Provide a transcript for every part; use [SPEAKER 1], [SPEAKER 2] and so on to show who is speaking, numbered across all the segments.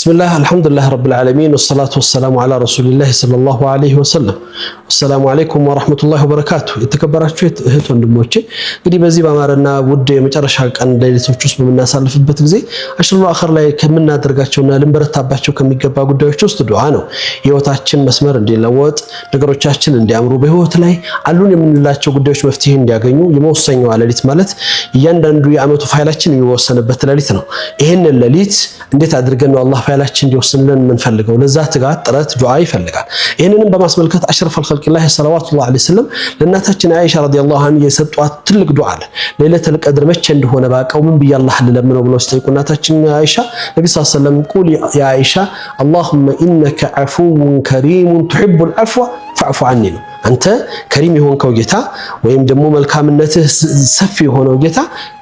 [SPEAKER 1] بسم الله الحمد لله رب العالمين والصلاة والسلام على رسول الله صلى الله عليه وسلم. السلام عليكم ورحمة الله وبركاته. የተከበራችሁ እህት ወንድሞቼ እንግዲህ በዚህ በአማረና ውድ የመጨረሻ ቀን ሌሊቶች ውስጥ በመናሳልፍበት ጊዜ አሽሩል አኺር ላይ ከምናደርጋቸውና ልንበረታባቸው ከሚገባ ጉዳዮች ውስጥ ዱዓ ነው። ህይወታችን መስመር እንዲለወጥ ነገሮቻችን እንዲያምሩ በህይወት ላይ አሉን የምንላቸው ጉዳዮች መፍትሄ እንዲያገኙ የመወሰኛው ሌሊት ማለት እያንዳንዱ የአመቱ ፋይላችን የሚወሰንበት ሌሊት ነው። ይሄን ሌሊት እንዴት አድርገን ነው አላህ ፋይላችን እንዲወስንልን የምንፈልገው? ለዛ ትጋት ጥረት ዱዓ ይፈልጋል። ይሄንንም በማስመልከት አሽረፈል ኸልቂላህ ሰለላሁ ዐለይሂ ወሰለም ለእናታችን አይሻ ረዲየላሁ ዐንሃ የሰጧት ትልቅ ዱዓ አለ። ለይለቱል ቀድር መቼ እንደሆነ ባቀው ምን ብዬ አላህ ልለምነው ብለው ሲጠይቁ እናታችን አይሻ ነብዩ ሰለላሁ ዐለይሂ ወሰለም ቁል ያ አይሻ አላሁመ ኢነከ ዐፉውን ከሪሙን ቱሂቡል ዐፍወ ፈዕፉ ዐኒ ነው። አንተ ከሪም የሆንከው ጌታ ወይም ደግሞ መልካምነትህ ሰፊ የሆነው ጌታ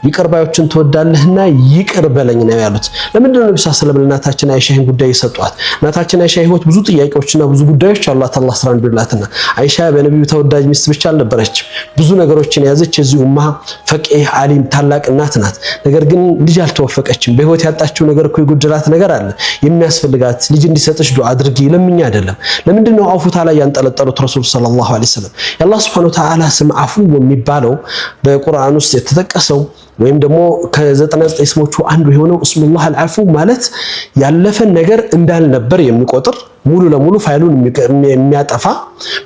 [SPEAKER 1] ይቅር ባዮችን ትወዳለህና ይቅር በለኝ ነው ያሉት። ለምንድን ነው ነብዩ ሰለላሁ ዐለይሂ ወሰለም ለእናታችን አይሻ ይህን ጉዳይ የሰጧት? እናታችን አይሻ ህይወት ብዙ ጥያቄዎችና ብዙ ጉዳዮች አሏት። አላህ ስራ እንዲላትና አይሻ በነብዩ ተወዳጅ ሚስት ብቻ አልነበረችም። ብዙ ነገሮችን ያዘች የዚህ ኡማ ፈቂህ ዓሊም ታላቅ እናት ናት። ነገር ግን ልጅ አልተወፈቀችም። በህይወት ያጣችው ነገር እኮ የጎደላት ነገር አለ። የሚያስፈልጋት ልጅ እንዲሰጥሽ ዱዓ አድርጊ ለምኛ አይደለም። ለምንድን ነው አውፉታ ላይ ያንጠለጠሉት ረሱል ሰለላሁ ዐለይሂ ወሰለም? የአላህ ሱብሓነሁ ወተዓላ ስም አፉ የሚባለው በቁርአን ውስጥ የተጠቀሰው ወይም ደግሞ ከ99 ስሞቹ አንዱ የሆነው እስሙላህ አልዓፉ ማለት ያለፈን ነገር እንዳልነበር የሚቆጥር ሙሉ ለሙሉ ፋይሉን የሚያጠፋ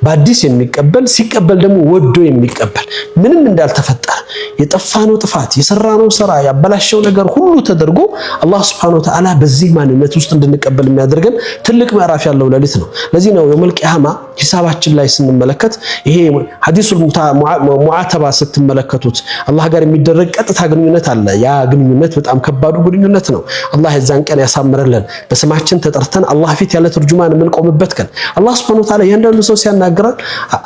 [SPEAKER 1] በአዲስ የሚቀበል ሲቀበል ደግሞ ወዶ የሚቀበል ምንም እንዳልተፈጠረ የጠፋነው ጥፋት የሰራነው ስራ ያበላሸው ነገር ሁሉ ተደርጎ አላህ Subhanahu Wa Ta'ala በዚህ ማንነት ውስጥ እንድንቀበል የሚያደርገን ትልቅ ምዕራፍ ያለው ሌሊት ነው። ለዚህ ነው የውመል ቂያማ ሂሳባችን ላይ ስንመለከት ይሄ ሐዲሱል ሙዓተባ ስትመለከቱት አላህ ጋር የሚደረግ ቀጥታ ግንኙነት አለ። ያ ግንኙነት በጣም ከባዱ ግንኙነት ነው። አላህ የዛን ቀን ያሳምረልን። በስማችን ተጠርተን አላህ ፊት ያለ ትርጁማን የምንቆምበት ቀን አላህ Subhanahu Wa Ta'ala ያንዳንዱ ሰው ሲያናግራል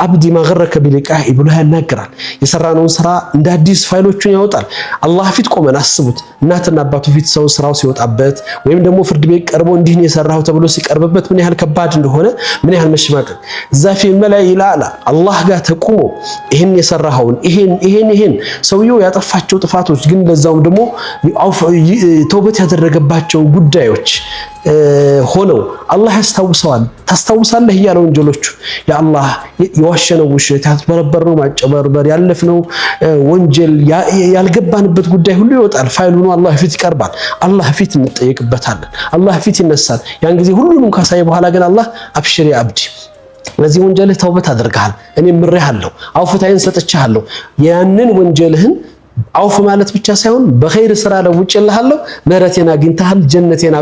[SPEAKER 1] አብዲ ማገረከ ቢሊቃህ ብሎ ያናግራል። የሰራነውን ስራ እንደ አዲስ ፋይሎቹን ያወጣል። አላህ ፊት ቆመን አስቡት። እናትና አባቱ ፊት ሰው ስራው ሲወጣበት ወይም ደግሞ ፍርድ ቤት ቀርቦ እንዲህ ነው የሰራው ተብሎ ሲቀርብበት ምን ያህል ከባድ እንደሆነ ምን ያህል መሽማቀቅ ዛፊ መላይ ኢላላ አላህ ጋር ተቆሞ ይሄን የሰራውን ይሄን ሰውየው ያጠፋቸው ጥፋቶች ግን ለዛውም ደግሞ ተውበት ያደረገባቸው ጉዳዮች ሆነው አላህ ያስታውሰዋል። ታስታውሳለህ እያለ ወንጀሎቹ ያ አላህ የዋሸነው ውሸት ያስበረበረው ማጨበርበር ያለፍነው ወንጀል ያልገባንበት ጉዳይ ሁሉ ይወጣል። ፋይሉ ነው አላህ ፊት ይቀርባል። አላህ ፊት እንጠየቅበታለን። አላህ ፊት ይነሳል። ያን ጊዜ ሁሉንም ካሳየ በኋላ ግን አላህ አብሽሪ አብዲ ለዚህ ወንጀልህ ተውበት አድርገሃል፣ እኔ ምሬሃለሁ፣ አውፍታዬን ሰጥቻለሁ። ያንን ወንጀልህን አውፍ ማለት ብቻ ሳይሆን በኸይር ስራ ለውጭልሃለሁ፣ ምህረቴን አግኝተሃል፣ ጀነቴን